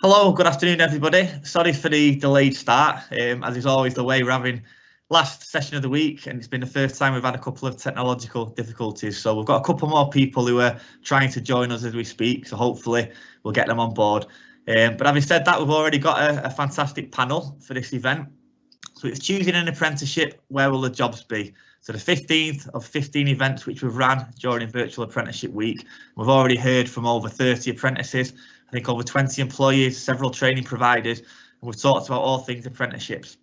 Hello, good afternoon, everybody. Sorry for the delayed start. As is always the way, we're having last session of the week, and it's been the first time we've had a couple of technological difficulties. So we've got a couple more people who are trying to join us as we speak. So hopefully we'll get them on board. But having said that, we've already got a fantastic panel for this event. So it's choosing an apprenticeship, where will the jobs be? So the 15th of 15 events which we've ran during Virtual Apprenticeship Week. We've already heard from over 30 apprentices, I think over 20 employees, several training providers, and we've talked about all things apprenticeships.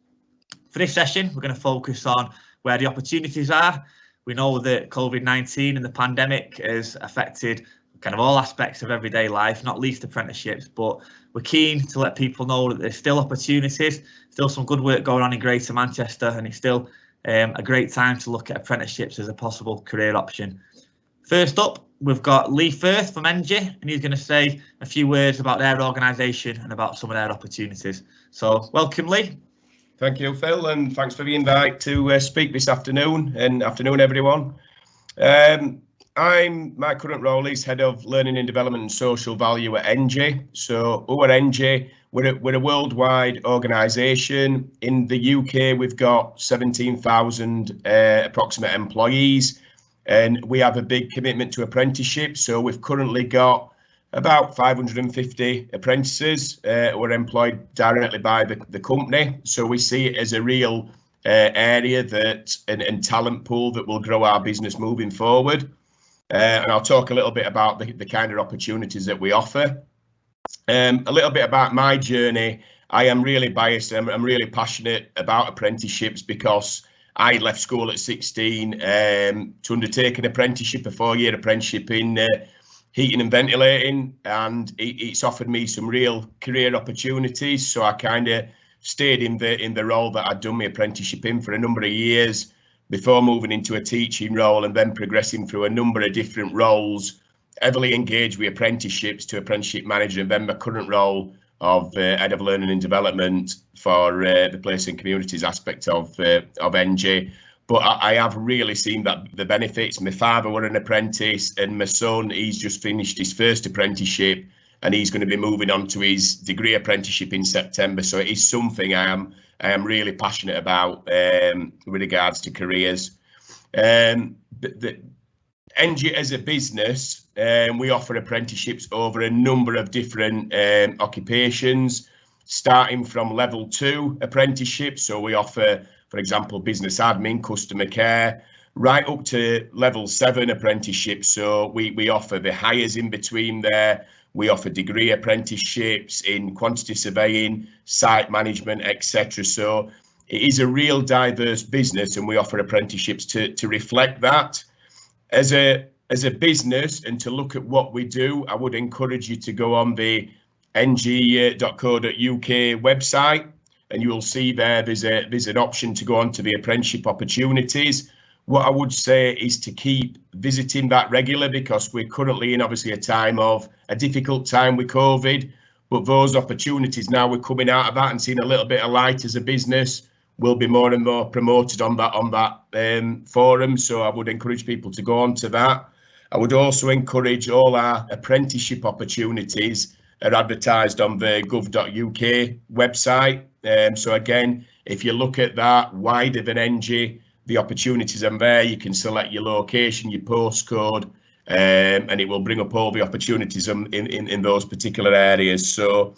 For this session, we're going to focus on where the opportunities are. We know that COVID-19 and the pandemic has affected kind of all aspects of everyday life, not least apprenticeships, but we're keen to let people know that there's still opportunities, still some good work going on in Greater Manchester, and it's still a great time to look at apprenticeships as a possible career option. First up, we've got Lee Firth from NG, and he's going to say a few words about their organisation and about some of their opportunities. So welcome, Lee. Thank you, Phil, and thanks for the invite to speak this afternoon, and afternoon, everyone. My current role is Head of Learning and Development and Social Value at NG. So who are NG? We're a worldwide organisation. In the UK, we've got 17,000 approximate employees, and we have a big commitment to apprenticeships. So we've currently got about 550 apprentices who are employed directly by the company. So we see it as a real area that and talent pool that will grow our business moving forward. And I'll talk a little bit about the kind of opportunities that we offer. A little bit about my journey. I am really biased. I'm really passionate about apprenticeships because I left school at 16 to undertake an apprenticeship, a 4-year apprenticeship in heating and ventilating, and it's offered me some real career opportunities. So I kind of stayed in the role that I'd done my apprenticeship in for a number of years before moving into a teaching role and then progressing through a number of different roles, heavily engaged with apprenticeships to apprenticeship manager, and then my current role of Head of Learning and Development for the Place and Communities aspect of NG. But I have really seen that the benefits. My father were an apprentice, and my son, he's just finished his first apprenticeship, and he's going to be moving on to his degree apprenticeship in September. So it is something I am really passionate about with regards to careers. The NG as a business, we offer apprenticeships over a number of different occupations, starting from level 2 apprenticeships. So we offer, for example, business admin, customer care, right up to level 7 apprenticeships. So we offer the hires in between there. We offer degree apprenticeships in quantity surveying, site management, etc. So it is a real diverse business, and we offer apprenticeships to reflect that. As a business, and to look at what we do, I would encourage you to go on the ng.co.uk website, and you will see there's an option to go on to the apprenticeship opportunities. What I would say is to keep visiting that regularly, because we're currently in obviously a difficult time with COVID, but those opportunities, now we're coming out of that and seeing a little bit of light as a business, will be more and more promoted on that forum. So I would encourage people to go on to that. I would also encourage all our apprenticeship opportunities are advertised on the gov.uk website. So again, if you look at that wider than NG, the opportunities are there. You can select your location, your postcode, and it will bring up all the opportunities in those particular areas. So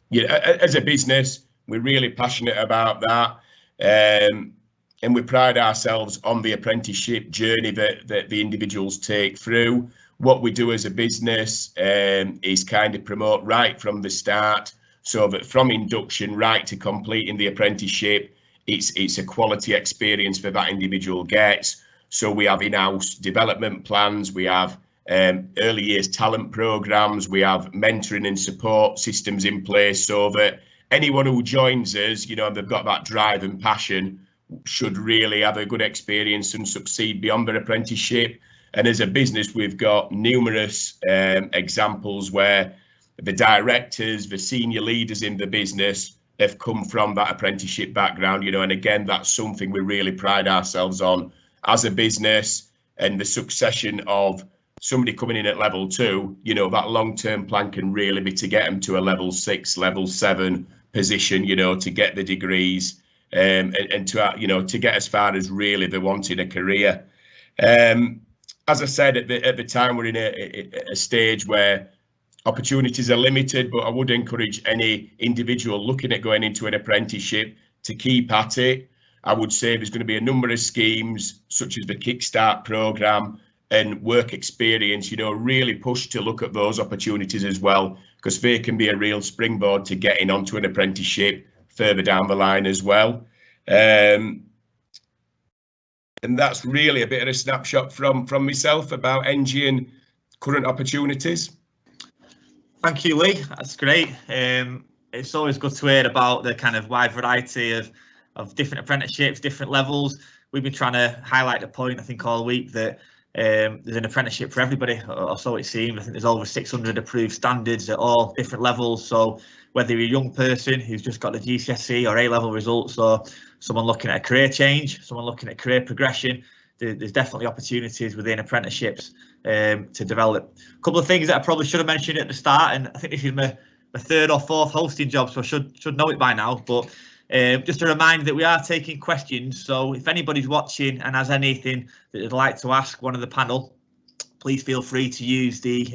yeah, as a business, we're really passionate about that. And we pride ourselves on the apprenticeship journey that the individuals take through. What we do as a business is kind of promote right from the start, so that from induction right to completing the apprenticeship, it's a quality experience that individual gets. So we have in-house development plans, we have early years talent programs, we have mentoring and support systems in place, so that anyone who joins us, they've got that drive and passion, should really have a good experience and succeed beyond their apprenticeship. And as a business, we've got numerous examples where the directors, the senior leaders in the business have come from that apprenticeship background, and again, that's something we really pride ourselves on as a business, and the succession of somebody coming in at level 2, you know, that long-term plan can really be to get them to a level 6, level 7 position, you know, to get the degrees, and to, you know, to get as far as really they want in a career. As I said, at the time, we're in a stage where opportunities are limited, but I would encourage any individual looking at going into an apprenticeship to keep at it. I would say there's going to be a number of schemes such as the Kickstart programme and work experience, you know, really push to look at those opportunities as well, because they can be a real springboard to getting onto an apprenticeship further down the line as well. And that's really a bit of a snapshot from myself about NG and current opportunities. Thank you, Lee. That's great. It's always good to hear about the kind of wide variety of different apprenticeships, different levels. We've been trying to highlight the point, I think, all week that there's an apprenticeship for everybody, or so it seems. I think there's over 600 approved standards at all different levels. So whether you're a young person who's just got the GCSE or A-level results, or someone looking at a career change, someone looking at career progression, there's definitely opportunities within apprenticeships to develop. A couple of things that I probably should have mentioned at the start, and I think this is my third or fourth hosting job, so I should know it by now, but just a reminder that we are taking questions. So if anybody's watching and has anything that they'd like to ask one of the panel, please feel free to use the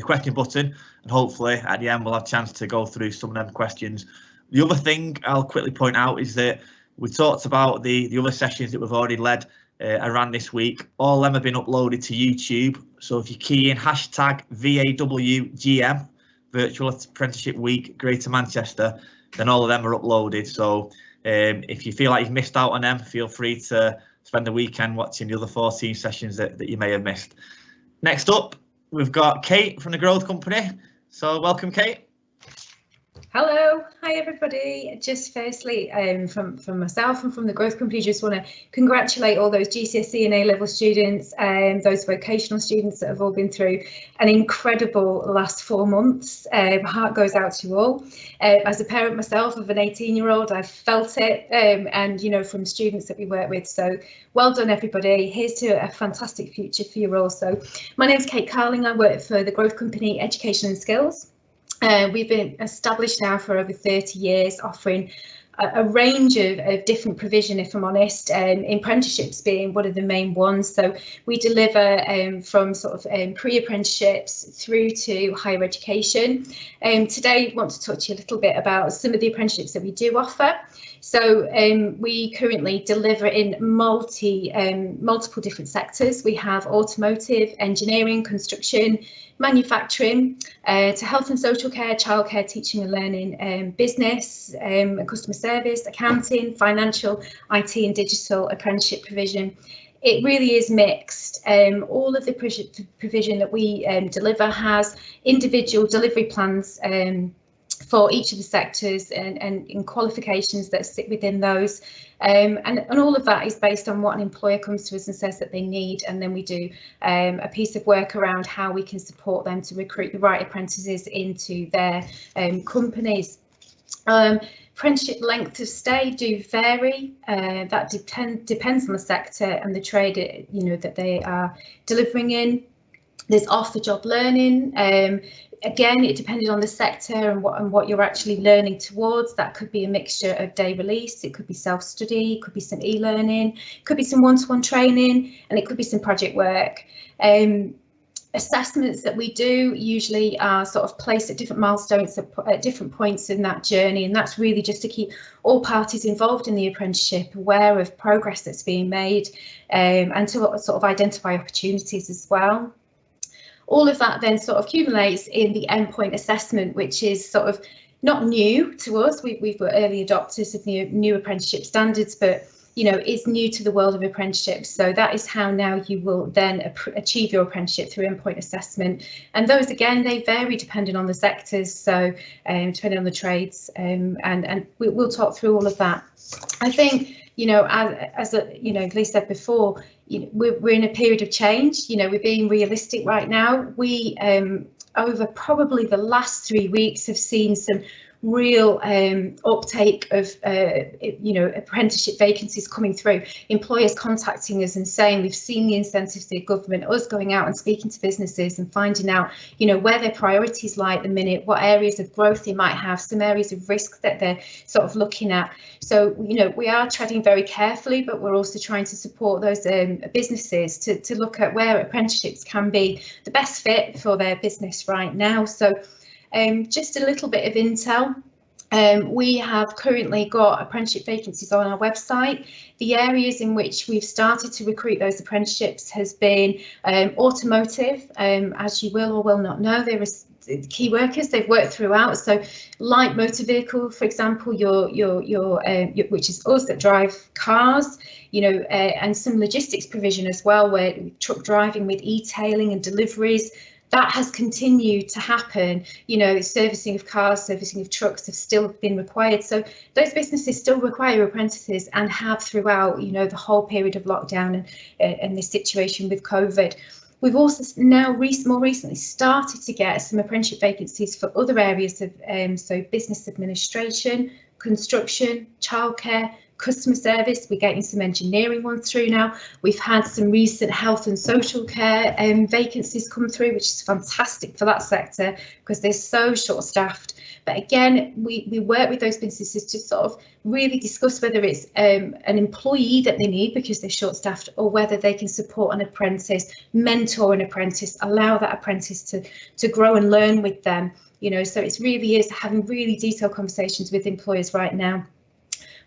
question button, and hopefully at the end we'll have a chance to go through some of them questions. The other thing I'll quickly point out is that we talked about the other sessions that we've already led around this week. All of them have been uploaded to YouTube. So if you key in hashtag VAWGM, Virtual Apprenticeship Week Greater Manchester, then all of them are uploaded. So if you feel like you've missed out on them, feel free to spend the weekend watching the other 14 sessions that you may have missed. Next up, we've got Kate from the Growth Company. So welcome, Kate. Hello, hi everybody. Just firstly, from myself and from the Growth Company, just want to congratulate all those GCSE and A-level students and those vocational students that have all been through an incredible last 4 months. My heart goes out to you all. As a parent myself of an 18-year-old, I've felt it, and you know, from students that we work with. So well done, everybody. Here's to a fantastic future for you all. So my name's Kate Carling. I work for the Growth Company Education and Skills. We've been established now for over 30 years, offering a range of different provision, if I'm honest, apprenticeships being one of the main ones. So we deliver from sort of pre-apprenticeships through to higher education. Today, I want to talk to you a little bit about some of the apprenticeships that we do offer. So we currently deliver in multiple different sectors. We have automotive, engineering, construction, manufacturing, to health and social care, childcare, teaching and learning, business, customer service, accounting, financial, IT and digital apprenticeship provision. It really is mixed. All of the provision that we deliver has individual delivery plans for each of the sectors and qualifications that sit within those. And all of that is based on what an employer comes to us and says that they need, and then we do a piece of work around how we can support them to recruit the right apprentices into their companies. Apprenticeship length of stay do vary. That depends on the sector and the trade, you know, that they are delivering in. There's off-the-job learning. Again, it depended on the sector and what you're actually learning towards. That could be a mixture of day release, it could be self-study, it could be some e-learning, it could be some one-to-one training, and it could be some project work. Assessments that we do usually are sort of placed at different milestones at different points in that journey, and that's really just to keep all parties involved in the apprenticeship aware of progress that's being made, and to sort of identify opportunities as well. All of that then sort of accumulates in the endpoint assessment, which is sort of not new to us. We've got early adopters of new apprenticeship standards, but you know, it's new to the world of apprenticeships. So that is how now you will then achieve your apprenticeship through endpoint assessment. And those, again, they vary depending on the sectors. So depending on the trades, and we'll talk through all of that. I think, you know, as you know, Lee said before, you know, we're in a period of change. You know, we're being realistic right now. We over probably the last 3 weeks have seen some real uptake of apprenticeship vacancies coming through, employers contacting us and saying we've seen the incentives of the government, us going out and speaking to businesses and finding out where their priorities lie at the minute, what areas of growth they might have, some areas of risk that they're sort of looking at. So we are treading very carefully, but we're also trying to support those businesses to look at where apprenticeships can be the best fit for their business right now. So just a little bit of intel. We have currently got apprenticeship vacancies on our website. The areas in which we've started to recruit those apprenticeships has been automotive. As you will or will not know, there is key workers, they've worked throughout. So light motor vehicle, for example, which is us that drive cars, and some logistics provision as well, where truck driving with e-tailing and deliveries. That has continued to happen. Servicing of cars, servicing of trucks have still been required. So those businesses still require apprentices and have throughout, the whole period of lockdown and this situation with COVID. We've also now more recently started to get some apprenticeship vacancies for other areas of so business administration, construction, childcare, customer service. We're getting some engineering ones through now. We've had some recent health and social care vacancies come through, which is fantastic for that sector because they're so short-staffed. But again, we work with those businesses to sort of really discuss whether it's an employee that they need because they're short-staffed, or whether they can support an apprentice, mentor an apprentice, allow that apprentice to grow and learn with them. So it's really is having really detailed conversations with employers right now.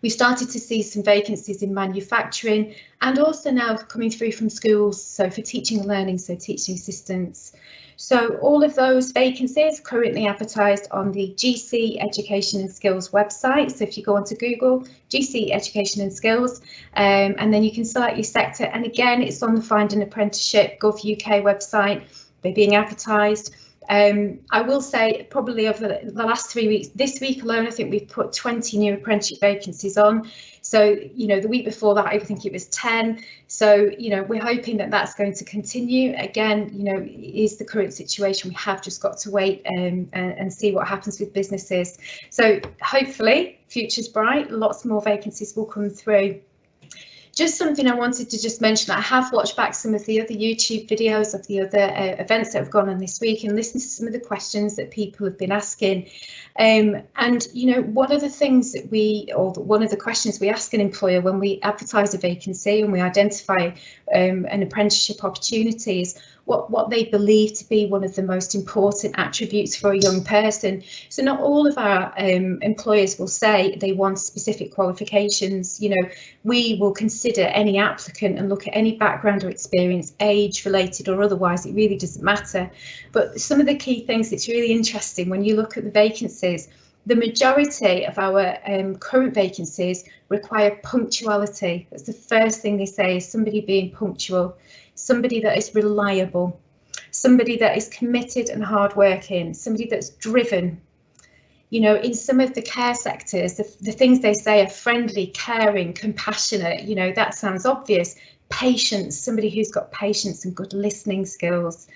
We've started to see some vacancies in manufacturing and also now coming through from schools, so for teaching and learning, so teaching assistants. So all of those vacancies currently advertised on the GC Education and Skills website. So if you go onto Google, GC Education and Skills, and then you can select your sector. And again, it's on the Find an Apprenticeship Gov UK website. They're being advertised. I will say probably over the last 3 weeks, this week alone, I think we've put 20 new apprenticeship vacancies on. So, the week before that, I think it was 10. So, we're hoping that that's going to continue. Again, is the current situation. We have just got to wait and see what happens with businesses. So hopefully, future's bright, lots more vacancies will come through. Just something I wanted to just mention, I have watched back some of the other YouTube videos of the other events that have gone on this week and listened to some of the questions that people have been asking. And, one of the things that one of the questions we ask an employer when we advertise a vacancy and we identify an apprenticeship opportunity is what they believe to be one of the most important attributes for a young person. So not all of our employers will say they want specific qualifications. We will consider any applicant and look at any background or experience, age related or otherwise, it really doesn't matter. But some of the key things, it's really interesting when you look at the vacancies, the majority of our current vacancies require punctuality. That's the first thing they say, is somebody being punctual, somebody that is reliable, somebody that is committed and hardworking, somebody that's driven. In some of the care sectors, the things they say are friendly, caring, compassionate, that sounds obvious. Patience, somebody who's got patience and good listening skills,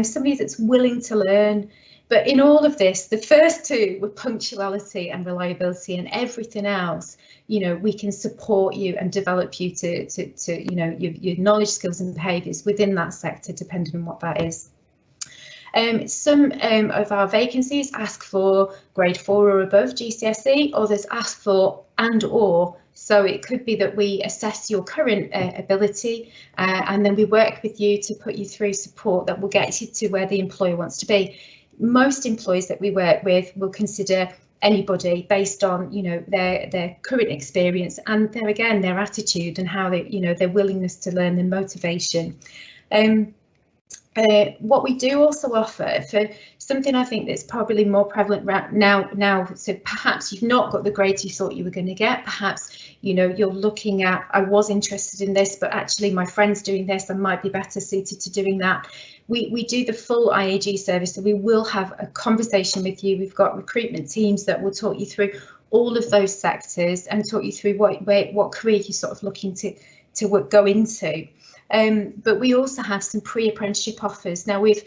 somebody that's willing to learn. But in all of this, the first two were punctuality and reliability, and everything else, we can support you and develop you to your knowledge, skills and behaviours within that sector, depending on what that is. Some of our vacancies ask for grade 4 or above GCSE, others ask for and/or. So it could be that we assess your current ability and then we work with you to put you through support that will get you to where the employer wants to be. Most employers that we work with will consider anybody based on their current experience and their attitude and how they their willingness to learn, their motivation. What we do also offer for something I think that's probably more prevalent right now, so perhaps you've not got the grades you thought you were going to get, perhaps you're looking at, I was interested in this, but actually my friend's doing this, I might be better suited to doing that. We do the full IAG service, so we will have a conversation with you. We've got recruitment teams that will talk you through all of those sectors and talk you through what career you're sort of looking to go into. But we also have some pre-apprenticeship offers. Now we've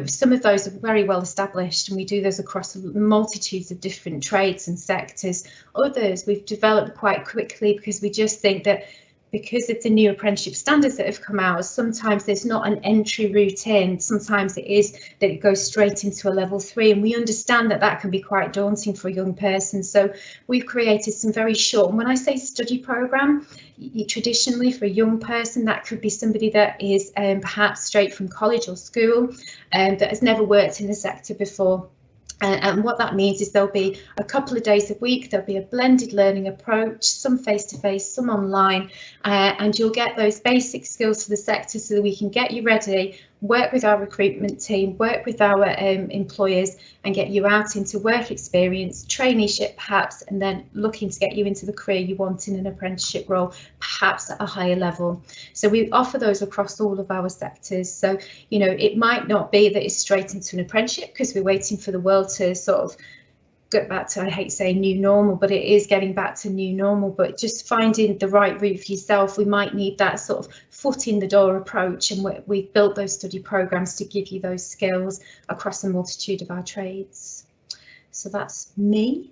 some of those are very well established, and we do those across multitudes of different trades and sectors. Others we've developed quite quickly because we just think that because of the new apprenticeship standards that have come out, sometimes there's not an entry route in. Sometimes it is that it goes straight into a level 3, and we understand that that can be quite daunting for a young person. So we've created some very short, and when I say study programme, traditionally for a young person, that could be somebody that is perhaps straight from college or school that has never worked in the sector before. And what that means is there'll be a couple of days a week, there'll be a blended learning approach, some face-to-face, some online, and you'll get those basic skills for the sector so that we can get you ready, work with our recruitment team, work with our employers, and get you out into work experience, traineeship perhaps, and then looking to get you into the career you want in an apprenticeship role, perhaps at a higher level. So we offer those across all of our sectors. So, it might not be that it's straight into an apprenticeship because we're waiting for the world to sort of get back to, I hate saying new normal, but it is getting back to new normal. But just finding the right route for yourself, we might need that sort of foot in the door approach, and we've built those study programs to give you those skills across a multitude of our trades. So that's me.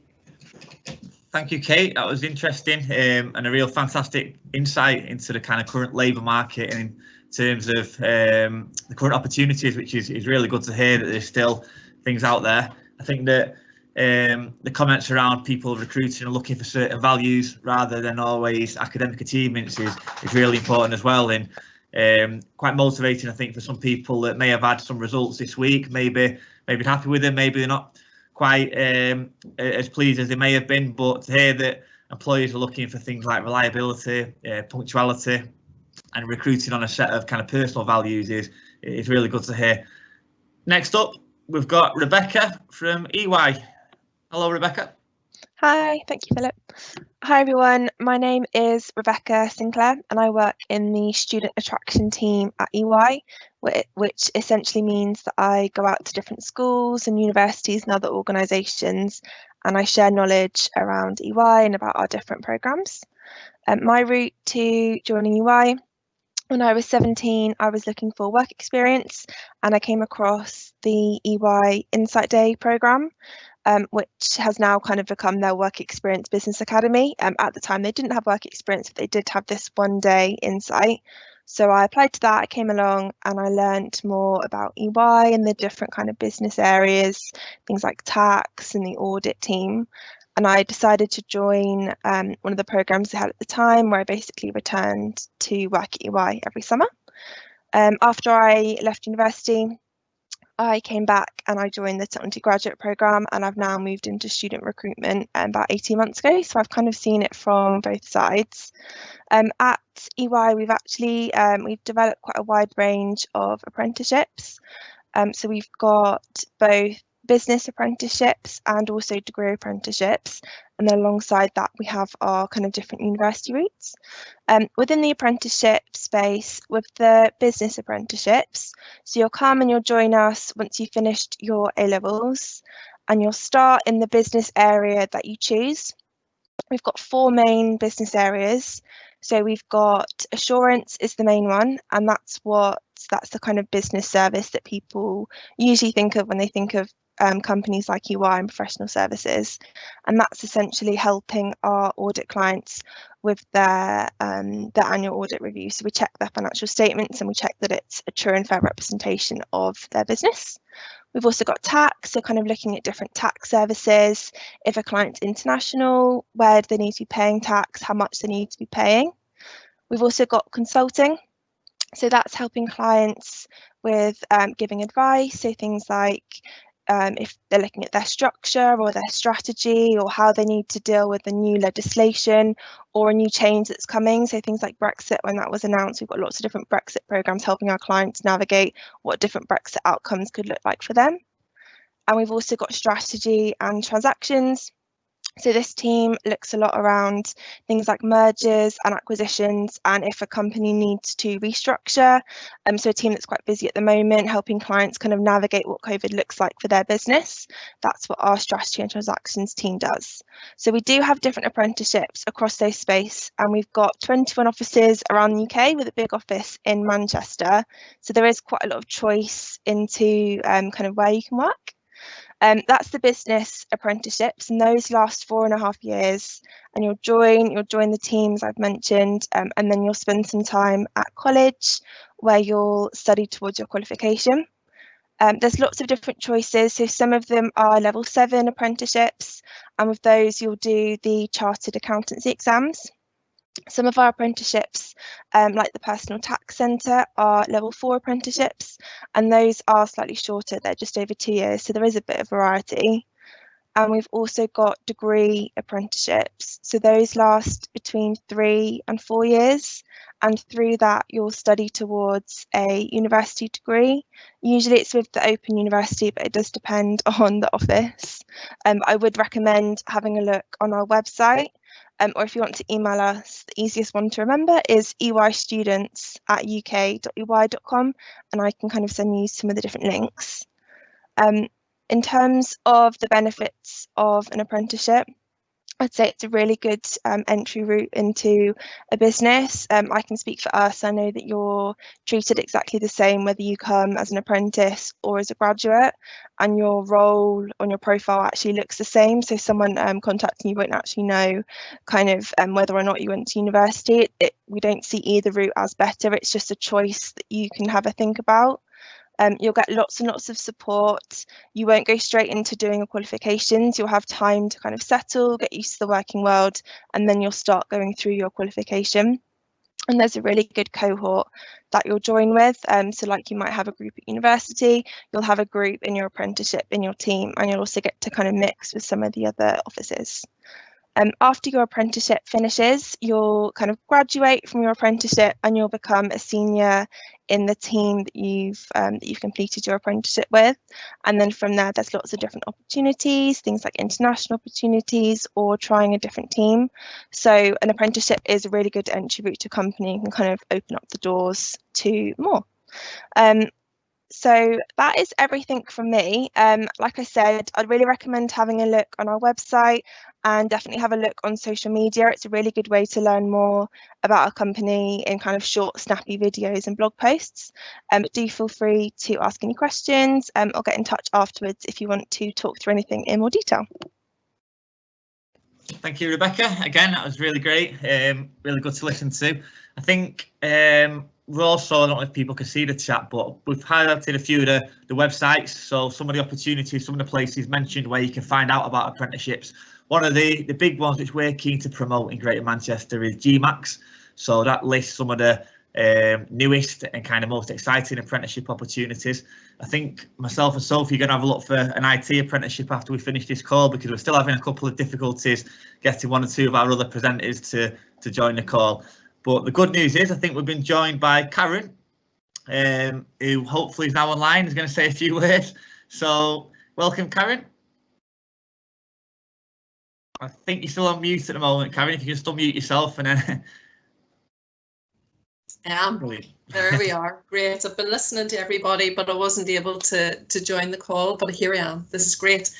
Thank you, Kate. That was interesting and a real fantastic insight into the kind of current labour market and in terms of the current opportunities, which is really good to hear that there's still things out there. I think that the comments around people recruiting and looking for certain values rather than always academic achievements is really important as well, and quite motivating, I think, for some people that may have had some results this week, maybe happy with them, maybe they're not quite as pleased as they may have been, but to hear that employers are looking for things like reliability, punctuality, and recruiting on a set of kind of personal values is really good to hear. Next up, we've got Rebecca from EY. Hello, Rebecca. Hi, thank you, Philip. Hi, everyone. My name is Rebecca Sinclair, and I work in the student attraction team at EY, which essentially means that I go out to different schools and universities and other organisations, and I share knowledge around EY and about our different programmes. My route to joining EY, when I was 17, I was looking for work experience, and I came across the EY Insight Day programme, which has now kind of become their work experience business academy. At the time, they didn't have work experience, but they did have this one-day insight. So I applied to that, I came along, and I learned more about EY and the different kind of business areas, things like tax and the audit team. And I decided to join one of the programs they had at the time, where I basically returned to work at EY every summer. After I left university, I came back and I joined the technology graduate programme, and I've now moved into student recruitment about 18 months ago. So I've kind of seen it from both sides. At EY, we've developed quite a wide range of apprenticeships. So we've got both business apprenticeships and also degree apprenticeships, and then alongside that we have our kind of different university routes. Within the apprenticeship space, with the business apprenticeships, so you'll come and you'll join us once you've finished your A-levels, and you'll start in the business area that you choose. We've got 4 main business areas. So we've got assurance is the main one, and that's the kind of business service that people usually think of when they think of companies like EY and professional services, and that's essentially helping our audit clients with their annual audit review. So we check their financial statements and we check that it's a true and fair representation of their business. We've also got tax, so kind of looking at different tax services. If a client's international, where do they need to be paying tax, how much they need to be paying. We've also got consulting, so that's helping clients with giving advice, so things like if they're looking at their structure or their strategy, or how they need to deal with the new legislation or a new change that's coming. So things like Brexit, when that was announced, we've got lots of different Brexit programs helping our clients navigate what different Brexit outcomes could look like for them. And we've also got strategy and transactions. So this team looks a lot around things like mergers and acquisitions, and if a company needs to restructure. So a team that's quite busy at the moment, helping clients kind of navigate what COVID looks like for their business. That's what our strategy and transactions team does. So we do have different apprenticeships across those space, and we've got 21 offices around the UK with a big office in Manchester. So there is quite a lot of choice into kind of where you can work. That's the business apprenticeships, and those last 4.5 years. And you'll join the teams I've mentioned, and then you'll spend some time at college where you'll study towards your qualification. There's lots of different choices. So some of them are level 7 apprenticeships, and with those you'll do the chartered accountancy exams. Some of our apprenticeships, like the Personal Tax Centre, are level 4 apprenticeships, and those are slightly shorter. They're just over 2 years, so there is a bit of variety. And we've also got degree apprenticeships. So those last between 3 and 4 years, and through that you'll study towards a university degree. Usually it's with the Open University, but it does depend on the office. I would recommend having a look on our website. Or if you want to email us, the easiest one to remember is eystudents@uk.ey.com, and I can kind of send you some of the different links. In terms of the benefits of an apprenticeship, I'd say it's a really good entry route into a business. I can speak for us. I know that you're treated exactly the same whether you come as an apprentice or as a graduate, and your role on your profile actually looks the same. So someone contacting you won't actually know kind of whether or not you went to university. We don't see either route as better. It's just a choice that you can have a think about. You'll get lots and lots of support. You won't go straight into doing your qualifications. You'll have time to kind of settle, get used to the working world, and then you'll start going through your qualification. And there's a really good cohort that you'll join with. So like you might have a group at university, you'll have a group in your apprenticeship in your team, and you'll also get to kind of mix with some of the other offices. After your apprenticeship finishes, you'll kind of graduate from your apprenticeship and you'll become a senior in the team that you've completed your apprenticeship with. And then from there, there's lots of different opportunities, things like international opportunities or trying a different team. So an apprenticeship is a really good entry route to company and can kind of open up the doors to more. So that is everything from me. Like I said, I'd really recommend having a look on our website and definitely have a look on social media. It's a really good way to learn more about our company in kind of short, snappy videos and blog posts. But do feel free to ask any questions or get in touch afterwards if you want to talk through anything in more detail. Thank you, Rebecca. Again, that was really great. Really good to listen to. I think we're also, I don't know if people can see the chat, but we've highlighted a few of the websites. So some of the opportunities, some of the places mentioned where you can find out about apprenticeships. One of the big ones which we're keen to promote in Greater Manchester is GMAX. So that lists some of the newest and kind of most exciting apprenticeship opportunities. I think myself and Sophie are going to have a look for an IT apprenticeship after we finish this call, because we're still having a couple of difficulties getting one or two of our other presenters to join the call. But the good news is I think we've been joined by Karen, who hopefully is now online, is going to say a few words. So welcome, Karen. I think you're still on mute at the moment, Karen, if you can still mute yourself and then... There we are. Great. I've been listening to everybody, but I wasn't able to join the call, but here I am. This is great.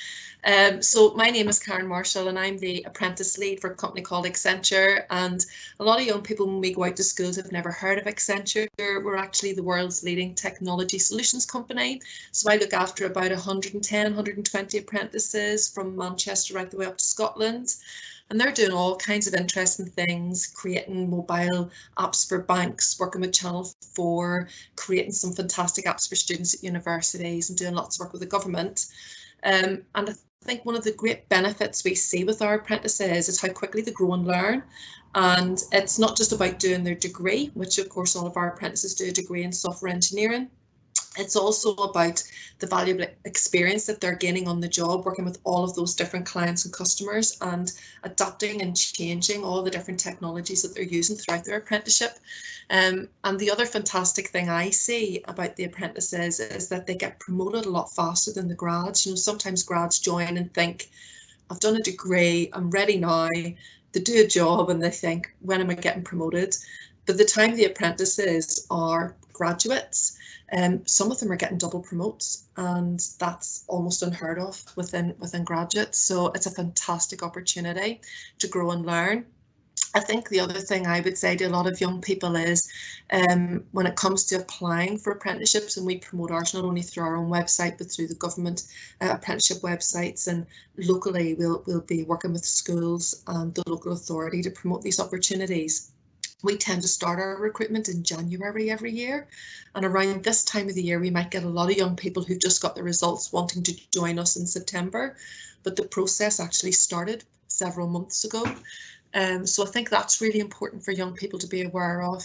So my name is Karen Marshall and I'm the apprentice lead for a company called Accenture, and a lot of young people when we go out to schools have never heard of Accenture. We're actually the world's leading technology solutions company. So I look after about 110, 120 apprentices from Manchester right the way up to Scotland. And they're doing all kinds of interesting things, creating mobile apps for banks, working with Channel 4, creating some fantastic apps for students at universities and doing lots of work with the government. And I think one of the great benefits we see with our apprentices is how quickly they grow and learn. And it's not just about doing their degree, which of course all of our apprentices do a degree in software engineering. It's also about the valuable experience that they're gaining on the job, working with all of those different clients and customers and adapting and changing all the different technologies that they're using throughout their apprenticeship. And the other fantastic thing I see about the apprentices is that they get promoted a lot faster than the grads. You know, sometimes grads join and think, I've done a degree, I'm ready now, they do a job and they think, when am I getting promoted? By the time the apprentices are graduates, some of them are getting double promotes, and that's almost unheard of within graduates. So it's a fantastic opportunity to grow and learn. I think the other thing I would say to a lot of young people is when it comes to applying for apprenticeships, and we promote ours not only through our own website but through the government apprenticeship websites, and locally we'll be working with schools and the local authority to promote these opportunities. We tend to start our recruitment in January every year, and around this time of the year we might get a lot of young people who've just got the results wanting to join us in September, but the process actually started several months ago. So I think that's really important for young people to be aware of.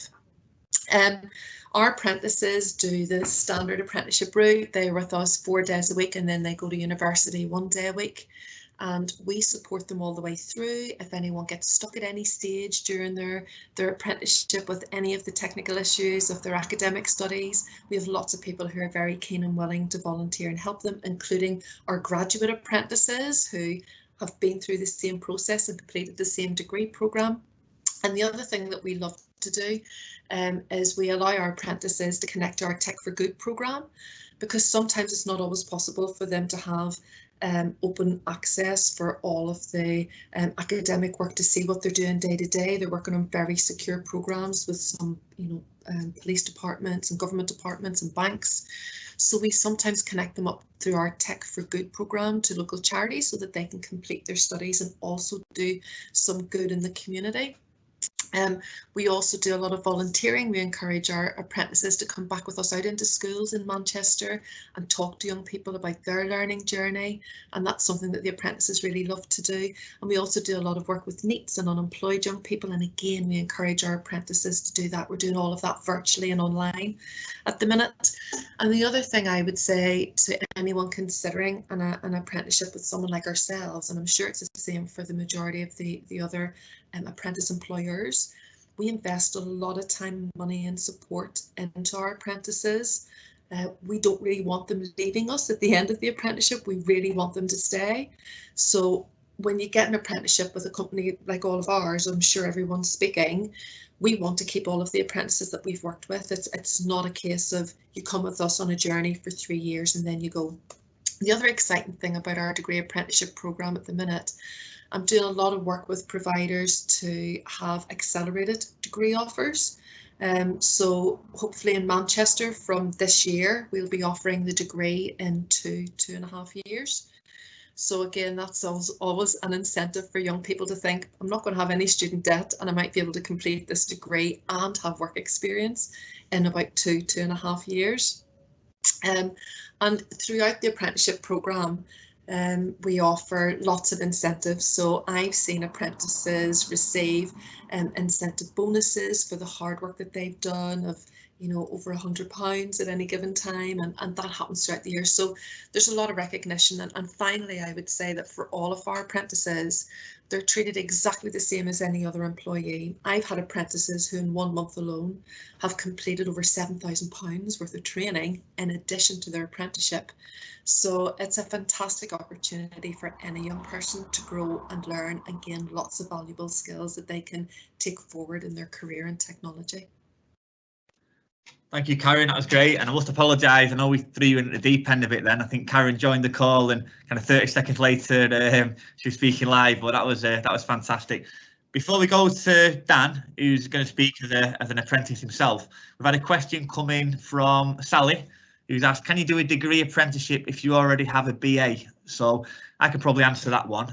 Our apprentices do the standard apprenticeship route. They're with us 4 days a week, and then they go to university 1 day a week. And we support them all the way through. If anyone gets stuck at any stage during their apprenticeship with any of the technical issues of their academic studies, we have lots of people who are very keen and willing to volunteer and help them, including our graduate apprentices who have been through the same process and completed the same degree programme. And the other thing that we love to do is we allow our apprentices to connect to our Tech for Good programme, because sometimes it's not always possible for them to have open access for all of the academic work to see what they're doing day to day. They're working on very secure programs with some, police departments and government departments and banks. So we sometimes connect them up through our Tech for Good programme to local charities so that they can complete their studies and also do some good in the community. We also do a lot of volunteering. We encourage our apprentices to come back with us out into schools in Manchester and talk to young people about their learning journey, and that's something that the apprentices really love to do. And we also do a lot of work with NEETs and unemployed young people, and again we encourage our apprentices to do that. We're doing all of that virtually and online at the minute. And the other thing I would say to anyone considering an apprenticeship with someone like ourselves, and I'm sure it's the same for the majority of the other apprentice employers, we invest a lot of time, money and support into our apprentices. We don't really want them leaving us at the end of the apprenticeship. We really want them to stay. So when you get an apprenticeship with a company like all of ours, I'm sure everyone's speaking, we want to keep all of the apprentices that we've worked with. It's not a case of you come with us on a journey for 3 years and then you go. The other exciting thing about our degree apprenticeship programme at the minute, I'm doing a lot of work with providers to have accelerated degree offers. So hopefully in Manchester from this year, we'll be offering the degree in 2.5 years. So again, that's always an incentive for young people to think, I'm not going to have any student debt and I might be able to complete this degree and have work experience in about 2.5 years. And throughout the apprenticeship programme, we offer lots of incentives. So I've seen apprentices receive incentive bonuses for the hard work that they've done of, over £100 at any given time, and that happens throughout the year. So there's a lot of recognition. And finally, I would say that for all of our apprentices, they're treated exactly the same as any other employee. I've had apprentices who in 1 month alone have completed over £7,000 worth of training in addition to their apprenticeship. So it's a fantastic opportunity for any young person to grow and learn and gain lots of valuable skills that they can take forward in their career in technology. Thank you, Karen. That was great. And I must apologise. I know we threw you in the deep end of it then. I think Karen joined the call and kind of 30 seconds later she was speaking live, but that was fantastic. Before we go to Dan, who's going to speak as an apprentice himself, we've had a question come in from Sally, who's asked, can you do a degree apprenticeship if you already have a BA? So I could probably answer that one.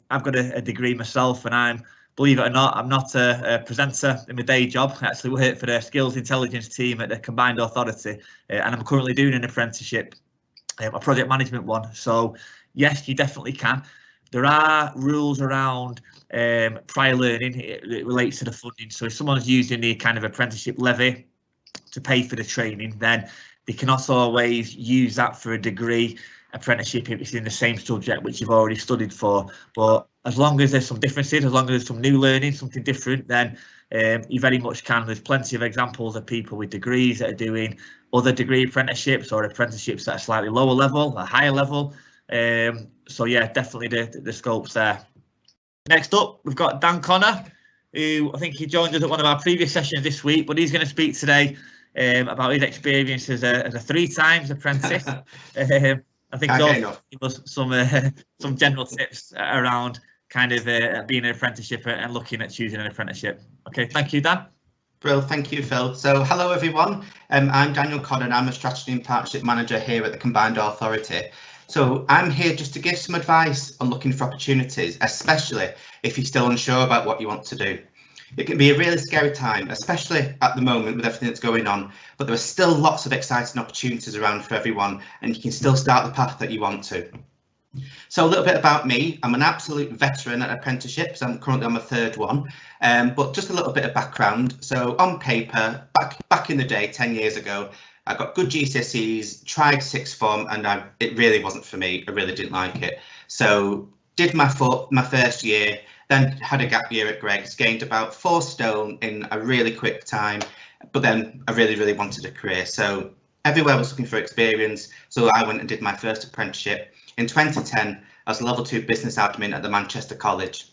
I've got a degree myself, and believe it or not, I'm not a presenter in my day job. I actually work for the skills intelligence team at the Combined Authority, and I'm currently doing an apprenticeship, a project management one. So yes, you definitely can. There are rules around prior learning. It relates to the funding. So if someone's using the kind of apprenticeship levy to pay for the training, then they can also always use that for a degree apprenticeship if it's in the same subject which you've already studied for. But as long as there's some differences, as long as there's some new learning, something different, then you very much can. There's plenty of examples of people with degrees that are doing other degree apprenticeships or apprenticeships at a slightly lower level, a higher level. So yeah, definitely the scope's there. Next up, we've got Dan Connor, who I think he joined us at one of our previous sessions this week, but he's going to speak today about his experience as a 3-times apprentice. I think he was some general tips around kind of being an apprenticeship and looking at choosing an apprenticeship. Okay, thank you, Dan. Brill, thank you, Phil. So hello, everyone. I'm Daniel Connor and I'm a Strategy and Partnership Manager here at the Combined Authority. So I'm here just to give some advice on looking for opportunities, especially if you're still unsure about what you want to do. It can be a really scary time, especially at the moment with everything that's going on, but there are still lots of exciting opportunities around for everyone and you can still start the path that you want to. So a little bit about me. I'm an absolute veteran at apprenticeships. I'm currently on my 3rd one, but just a little bit of background. So on paper, back in the day, 10 years ago, I got good GCSEs, tried 6th form, and it really wasn't for me. I really didn't like it. So did my first year, then had a gap year at Greggs, gained about 4 stone in a really quick time, but then I really wanted a career. So everywhere was looking for experience. So I went and did my first apprenticeship in 2010 as a level 2 business admin at the Manchester College.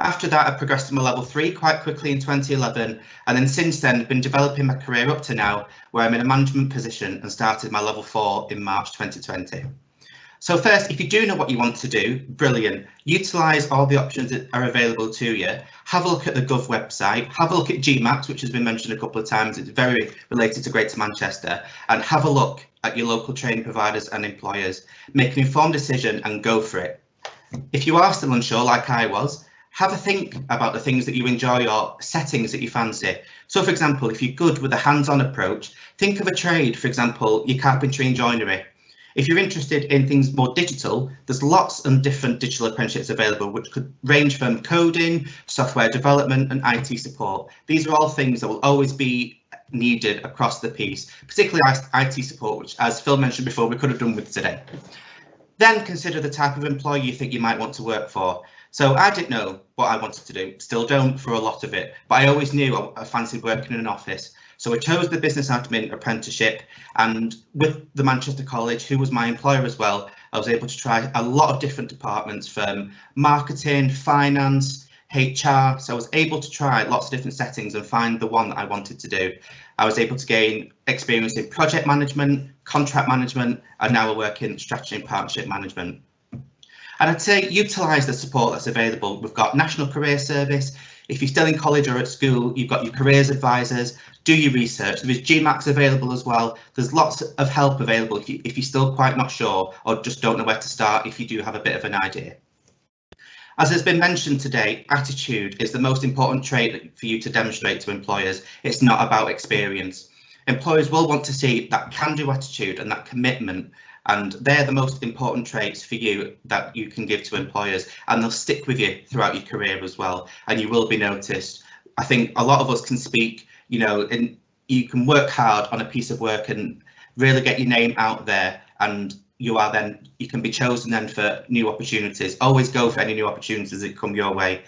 After that, I progressed to my level 3 quite quickly in 2011, and then since then been developing my career up to now, where I'm in a management position and started my level 4 in March 2020. So first, if you do know what you want to do, brilliant. Utilise all the options that are available to you. Have a look at the Gov website, have a look at GMAX, which has been mentioned a couple of times. It's very related to Greater Manchester, and have a look at your local training providers and employers. Make an informed decision and go for it. If you are still unsure, like I was, have a think about the things that you enjoy or settings that you fancy. So for example, if you're good with a hands-on approach, think of a trade, for example, your carpentry and joinery. If you're interested in things more digital, there's lots of different digital apprenticeships available, which could range from coding, software development and IT support. These are all things that will always be needed across the piece, particularly IT support, which, as Phil mentioned before, we could have done with today. Then consider the type of employer you think you might want to work for. So I didn't know what I wanted to do, still don't for a lot of it, but I always knew I fancied working in an office. So I chose the business admin apprenticeship, and with the Manchester College, who was my employer as well, I was able to try a lot of different departments from marketing, finance, HR. So I was able to try lots of different settings and find the one that I wanted to do. I was able to gain experience in project management, contract management, and now I work in strategy and partnership management. And I'd say utilise the support that's available. We've got National Career Service. If you're still in college or at school, you've got your careers advisors. Do your research. There is GMAX available as well. There's lots of help available if you're still quite not sure or just don't know where to start, if you do have a bit of an idea. As has been mentioned today, attitude is the most important trait for you to demonstrate to employers. It's not about experience. Employers will want to see that can-do attitude and that commitment, and they're the most important traits for you that you can give to employers, and they'll stick with you throughout your career as well, and you will be noticed. I think a lot of us can speak, you know, and you can work hard on a piece of work and really get your name out there, and you can be chosen then for new opportunities. Always go for any new opportunities that come your way.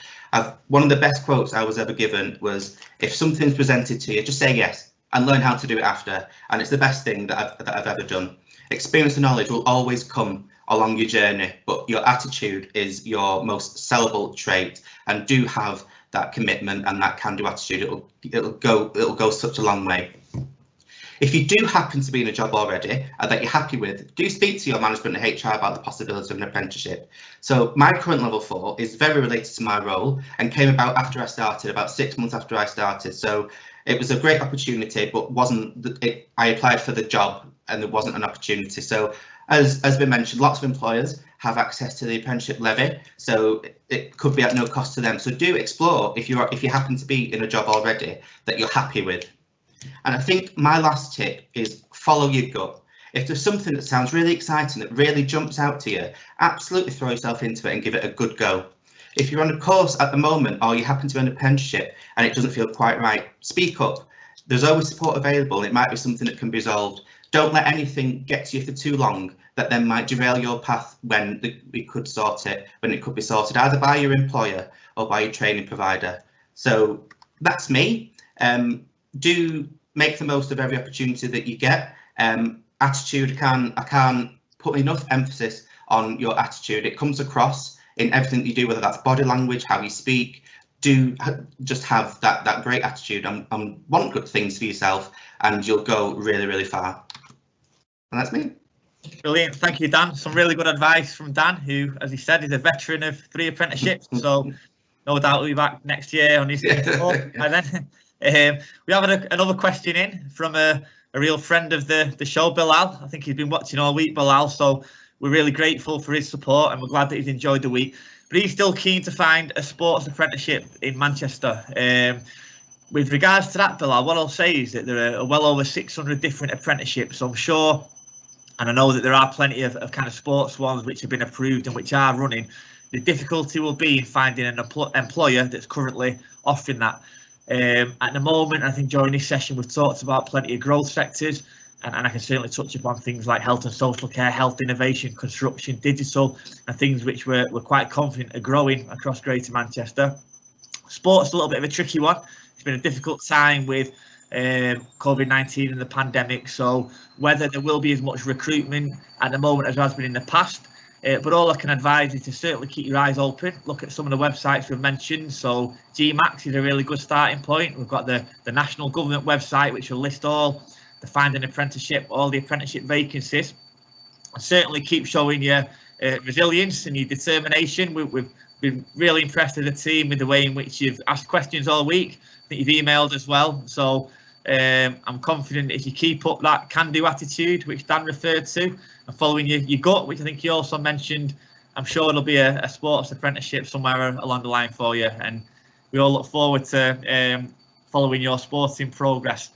One of the best quotes I was ever given was, if something's presented to you, just say yes and learn how to do it after, and it's the best thing that I've ever done. Experience and knowledge will always come along your journey, but your attitude is your most sellable trait, and do have that commitment and that can-do attitude. It'll go such a long way. If you do happen to be in a job already that you're happy with, do speak to your management and HR about the possibility of an apprenticeship. So my current level 4 is very related to my role and came about after I started, about 6 months after I started. So it was a great opportunity, but I applied for the job and there wasn't an opportunity. So as been mentioned, lots of employers have access to the apprenticeship levy, so it could be at no cost to them. So do explore if you happen to be in a job already that you're happy with. And I think my last tip is follow your gut. If there's something that sounds really exciting, that really jumps out to you, absolutely throw yourself into it and give it a good go. If you're on a course at the moment or you happen to be on an apprenticeship and it doesn't feel quite right, speak up. There's always support available, and it might be something that can be resolved. Don't let anything get to you for too long that then might derail your path when it could be sorted either by your employer or by your training provider. So that's me. Do make the most of every opportunity that you get. Attitude, I can't put enough emphasis on your attitude. It comes across in everything that you do, whether that's body language, how you speak. Just have that great attitude and want good things for yourself, and you'll go really, really far. And that's me. Brilliant. Thank you, Dan. Some really good advice from Dan, who, as he said, is a veteran of 3 apprenticeships. So no doubt he'll be back next year on his by then. We have another question in from a real friend of the show, Bilal. I think he's been watching all week, Bilal. So we're really grateful for his support, and we're glad that he's enjoyed the week. But he's still keen to find a sports apprenticeship in Manchester. With regards to that, Bilal, what I'll say is that there are well over 600 different apprenticeships. So I'm sure, and I know that there are plenty of kind of sports ones which have been approved and which are running. The difficulty will be in finding an employer that's currently offering that. At the moment, I think during this session, we've talked about plenty of growth sectors, and I can certainly touch upon things like health and social care, health innovation, construction, digital, and things which we're quite confident are growing across Greater Manchester. Sports is a little bit of a tricky one. It's been a difficult time with COVID-19 and the pandemic, so whether there will be as much recruitment at the moment as there has been in the past, but all I can advise is to certainly keep your eyes open, look at some of the websites we've mentioned. So GMAX is a really good starting point. We've got the national government website, which will list all the Find an Apprenticeship, all the apprenticeship vacancies. And certainly keep showing your resilience and your determination. We've been really impressed with the team, with the way in which you've asked questions all week. I think you've emailed as well. So I'm confident if you keep up that can-do attitude, which Dan referred to, and following your gut, which I think you also mentioned, I'm sure there'll be a sports apprenticeship somewhere along the line for you. And we all look forward to following your sporting progress.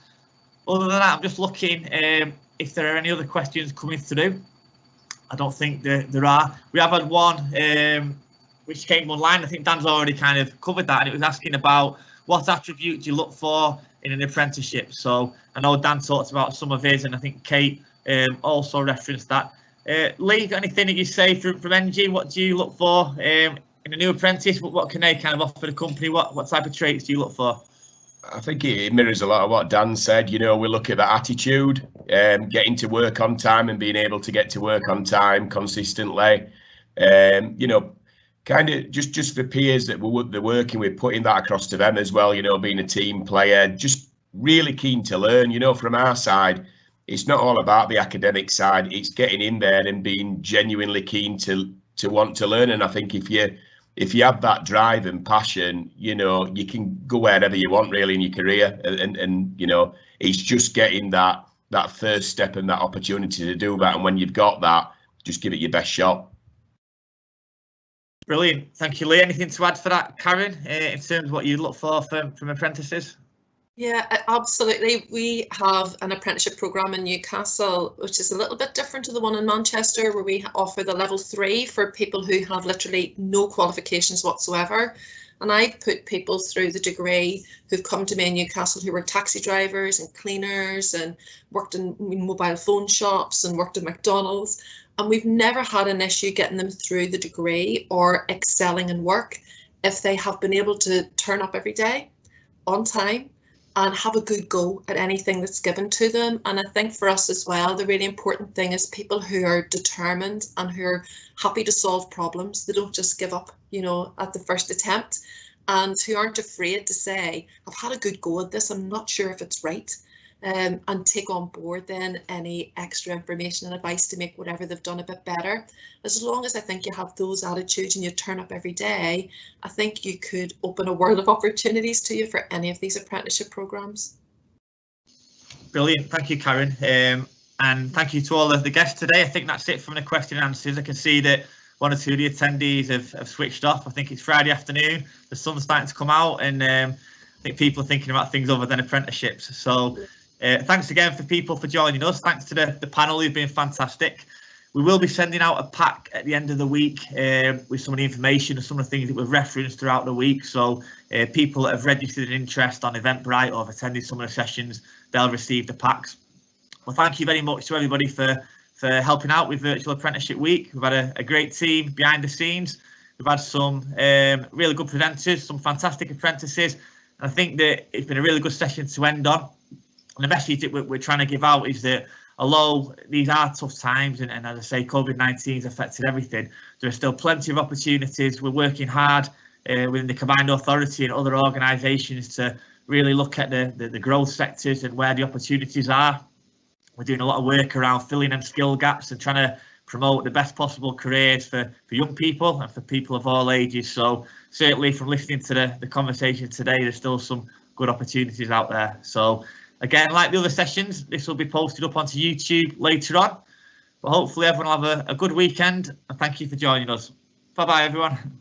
Other than that, I'm just looking if there are any other questions coming through. I don't think there are. We have had one which came online. I think Dan's already kind of covered that, and it was asking about what attributes you look for in an apprenticeship. So I know Dan talked about some of his, and I think Kate also referenced that. Lee, got anything that you say from NG? What do you look for in a new apprentice? What can they kind of offer the company? What type of traits do you look for? I think it mirrors a lot of what Dan said. You know, we look at that attitude, getting to work on time and being able to get to work on time consistently. You know, kind of just for peers that they're working with, putting that across to them as well. You know, being a team player, just really keen to learn. You know, from our side, it's not all about the academic side. It's getting in there and being genuinely keen to want to learn. And I think if you have that drive and passion, you know, you can go wherever you want really in your career. And you know, it's just getting that first step and that opportunity to do that. And when you've got that, just give it your best shot. Brilliant. Thank you, Lee. Anything to add for that, Karen, in terms of what you look for from apprentices? Yeah, absolutely. We have an apprenticeship programme in Newcastle, which is a little bit different to the one in Manchester, where we offer the level 3 for people who have literally no qualifications whatsoever. And I've put people through the degree who've come to me in Newcastle who were taxi drivers and cleaners and worked in mobile phone shops and worked at McDonald's. And we've never had an issue getting them through the degree or excelling in work if they have been able to turn up every day on time and have a good go at anything that's given to them. And I think for us as well, the really important thing is people who are determined and who are happy to solve problems. They don't just give up, you know, at the first attempt, and who aren't afraid to say, I've had a good go at this, I'm not sure if it's right, and take on board then any extra information and advice to make whatever they've done a bit better. As long as I think you have those attitudes and you turn up every day, I think you could open a world of opportunities to you for any of these apprenticeship programmes. Brilliant. Thank you, Karen. And thank you to all of the guests today. I think that's it from the question and answers. I can see that one or two of the attendees have switched off. I think it's Friday afternoon. The sun's starting to come out, and I think people are thinking about things other than apprenticeships. So thanks again for people for joining us. Thanks to the panel who've been fantastic. We will be sending out a pack at the end of the week with some of the information and some of the things that we've referenced throughout the week. So people that have registered an interest on Eventbrite or have attended some of the sessions, they'll receive the packs. Well, thank you very much to everybody for helping out with Virtual Apprenticeship Week. We've had a great team behind the scenes. We've had some really good presenters, some fantastic apprentices. And I think that it's been a really good session to end on. And the message that we're trying to give out is that although these are tough times, and as I say, COVID-19 has affected everything, there are still plenty of opportunities. We're working hard within the Combined Authority and other organisations to really look at the growth sectors and where the opportunities are. We're doing a lot of work around filling them skill gaps and trying to promote the best possible careers for young people and for people of all ages. So certainly from listening to the conversation today, there's still some good opportunities out there. So again, like the other sessions, this will be posted up onto YouTube later on. But hopefully everyone will have a good weekend, and thank you for joining us. Bye-bye, everyone.